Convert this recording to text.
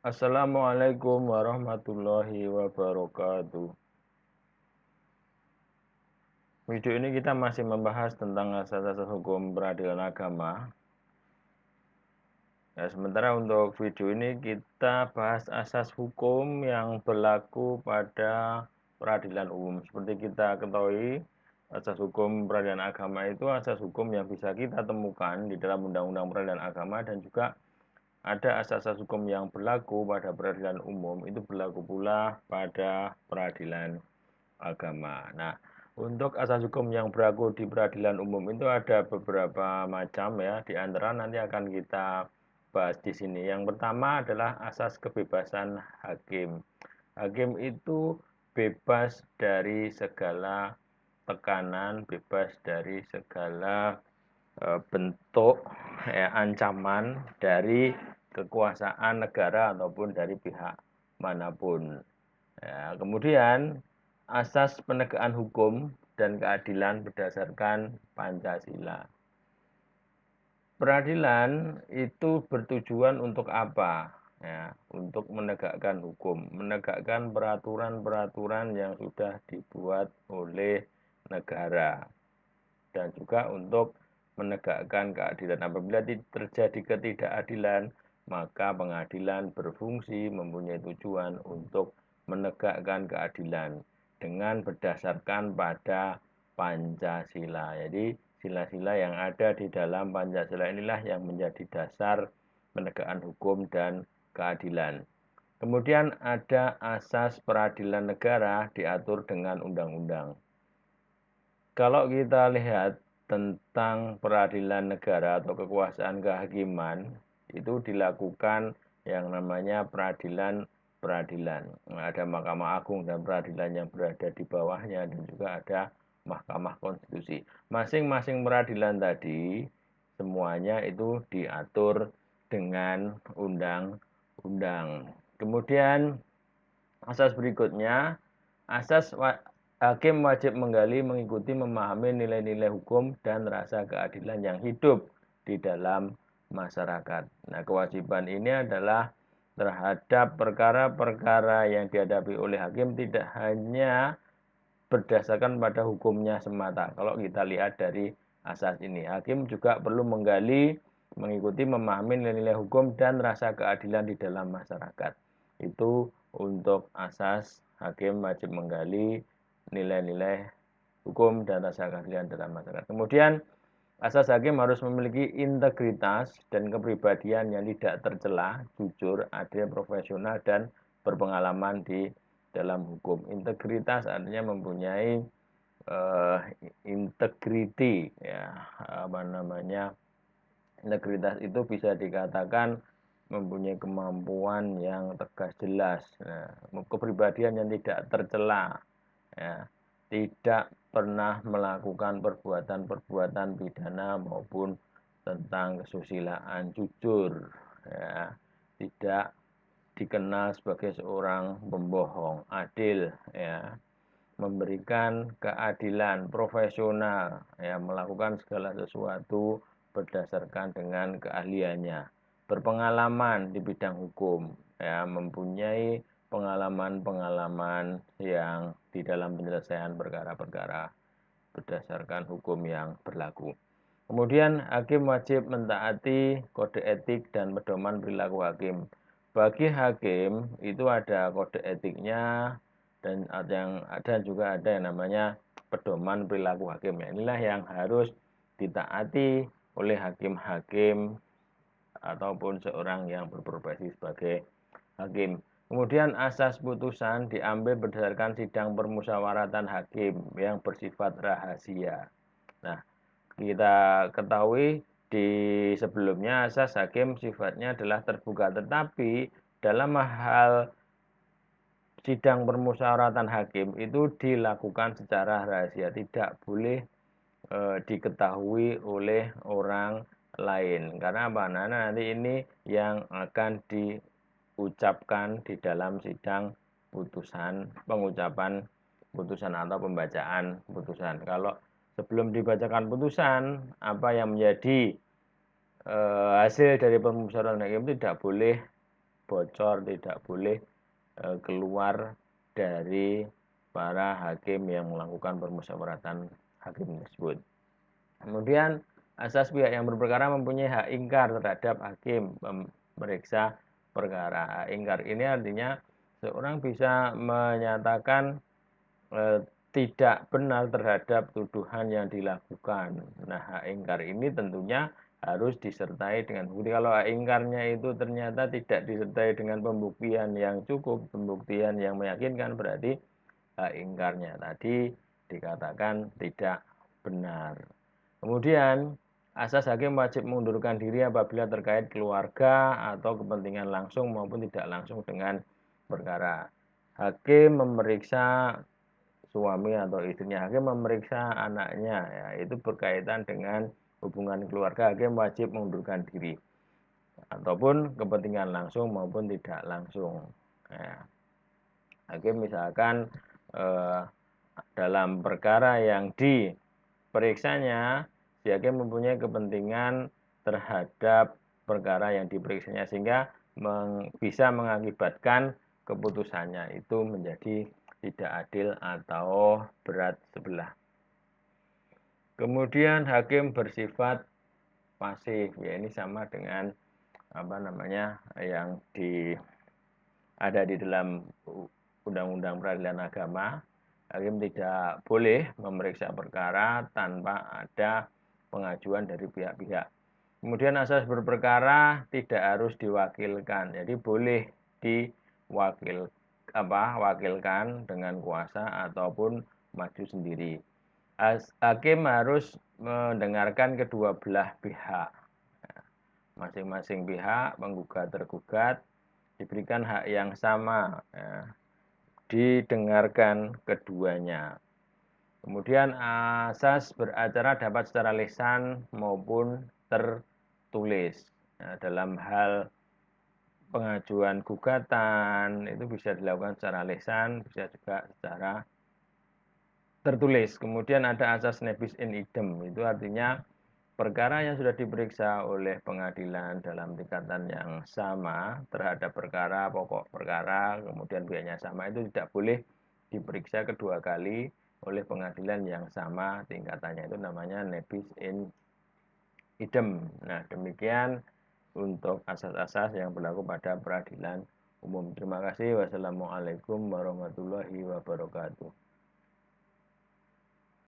Assalamualaikum warahmatullahi wabarakatuh. Video ini kita masih membahas tentang asas-asas hukum peradilan agama. Ya, sementara untuk video ini kita bahas asas hukum yang berlaku pada peradilan umum. Seperti kita ketahui, asas hukum peradilan agama itu asas hukum yang bisa kita temukan di dalam Undang-Undang Peradilan Agama, dan juga ada asas-asas hukum yang berlaku pada peradilan umum, itu berlaku pula pada peradilan agama. Nah, untuk asas hukum yang berlaku di peradilan umum itu ada beberapa macam ya. Di antara nanti akan kita bahas di sini. Yang pertama adalah asas kebebasan hakim. Hakim itu bebas dari segala tekanan, bebas dari segala bentuk ancaman dari kekuasaan negara ataupun dari pihak manapun. Ya, kemudian asas penegakan hukum dan keadilan berdasarkan Pancasila. Peradilan itu bertujuan untuk apa? Ya, untuk menegakkan hukum, menegakkan peraturan-peraturan yang sudah dibuat oleh negara, dan juga untuk menegakkan keadilan. Apabila terjadi ketidakadilan, maka pengadilan berfungsi mempunyai tujuan untuk menegakkan keadilan dengan berdasarkan pada Pancasila. Jadi sila-sila yang ada di dalam Pancasila inilah yang menjadi dasar penegakan hukum dan keadilan. Kemudian ada asas peradilan negara diatur dengan undang-undang. Kalau kita lihat tentang peradilan negara atau kekuasaan kehakiman, itu dilakukan yang namanya peradilan. Ada Mahkamah Agung dan peradilan yang berada di bawahnya, dan juga ada Mahkamah Konstitusi. Masing-masing peradilan tadi semuanya itu diatur dengan undang-undang. Kemudian asas berikutnya, asas hakim wajib menggali, mengikuti, memahami nilai-nilai hukum dan rasa keadilan yang hidup di dalam masyarakat. Nah, kewajiban ini adalah terhadap perkara-perkara yang dihadapi oleh hakim tidak hanya berdasarkan pada hukumnya semata. Kalau kita lihat dari asas ini, hakim juga perlu menggali, mengikuti, memahami nilai-nilai hukum dan rasa keadilan di dalam masyarakat. Itu untuk asas hakim wajib menggali nilai-nilai hukum dan rasa keadilan dalam masyarakat. Kemudian asas hakim harus memiliki integritas dan kepribadian yang tidak tercela, jujur, adil, profesional, dan berpengalaman di dalam hukum. Integritas artinya mempunyai integriti, ya, integritas itu bisa dikatakan mempunyai kemampuan yang tegas, jelas. Nah, kepribadian yang tidak tercela, ya, tidak pernah melakukan perbuatan-perbuatan pidana maupun tentang kesusilaan, jujur, ya, tidak dikenal sebagai seorang pembohong, adil, ya, memberikan keadilan, profesional, ya, melakukan segala sesuatu berdasarkan dengan keahliannya, berpengalaman di bidang hukum, ya, mempunyai pengalaman-pengalaman yang di dalam penyelesaian perkara-perkara berdasarkan hukum yang berlaku. Kemudian hakim wajib mentaati kode etik dan pedoman perilaku hakim. Bagi hakim itu ada kode etiknya, dan juga ada yang namanya pedoman perilaku hakim. Inilah yang harus ditaati oleh hakim-hakim ataupun seorang yang berprofesi sebagai hakim. Kemudian asas putusan diambil berdasarkan sidang permusyawaratan hakim yang bersifat rahasia. Nah, kita ketahui di sebelumnya asas hakim sifatnya adalah terbuka, tetapi dalam hal sidang permusyawaratan hakim itu dilakukan secara rahasia, tidak boleh diketahui oleh orang lain. Karena apa? Nah, nanti ini yang akan diucapkan di dalam sidang putusan, pengucapan putusan atau pembacaan putusan. Kalau sebelum dibacakan putusan, apa yang menjadi hasil dari permusyawaratan hakim tidak boleh bocor, tidak boleh keluar dari para hakim yang melakukan permusyawaratan hakim tersebut. Kemudian asas pihak yang berperkara mempunyai hak ingkar terhadap hakim memeriksa perkara. Hak ingkar ini artinya seorang bisa menyatakan tidak benar terhadap tuduhan yang dilakukan. Nah, hak ingkar ini tentunya harus disertai dengan bukti. Kalau hak ingkarnya itu ternyata tidak disertai dengan pembuktian yang cukup, pembuktian yang meyakinkan, berarti hak ingkarnya tadi dikatakan tidak benar. Kemudian, asas hakim wajib mengundurkan diri apabila terkait keluarga atau kepentingan langsung maupun tidak langsung dengan perkara. Hakim memeriksa suami atau istrinya, hakim memeriksa anaknya, ya, itu berkaitan dengan hubungan keluarga, hakim wajib mengundurkan diri ataupun kepentingan langsung maupun tidak langsung. Ya. Hakim misalkan dalam perkara yang diperiksanya, si hakim mempunyai kepentingan terhadap perkara yang diperiksanya sehingga bisa mengakibatkan keputusannya itu menjadi tidak adil atau berat sebelah. Kemudian hakim bersifat pasif, ya ini sama dengan yang ada di dalam Undang-Undang Peradilan Agama. Hakim tidak boleh memeriksa perkara tanpa ada pengajuan dari pihak-pihak. Kemudian asas berperkara tidak harus diwakilkan, jadi boleh wakilkan dengan kuasa ataupun maju sendiri. Hakim harus mendengarkan kedua belah pihak. Masing-masing pihak, penggugat tergugat, diberikan hak yang sama, ya, didengarkan keduanya. Kemudian asas beracara dapat secara lisan maupun tertulis. Nah, dalam hal pengajuan gugatan itu bisa dilakukan secara lisan, bisa juga secara tertulis. Kemudian ada asas nebis in idem, itu artinya perkara yang sudah diperiksa oleh pengadilan dalam tingkatan yang sama terhadap perkara, pokok perkara, kemudian pihaknya sama, itu tidak boleh diperiksa kedua kali oleh pengadilan yang sama tingkatannya, itu namanya nebis in idem. Nah, demikian untuk asas-asas yang berlaku pada peradilan umum. Terima kasih. Wassalamualaikum warahmatullahi wabarakatuh.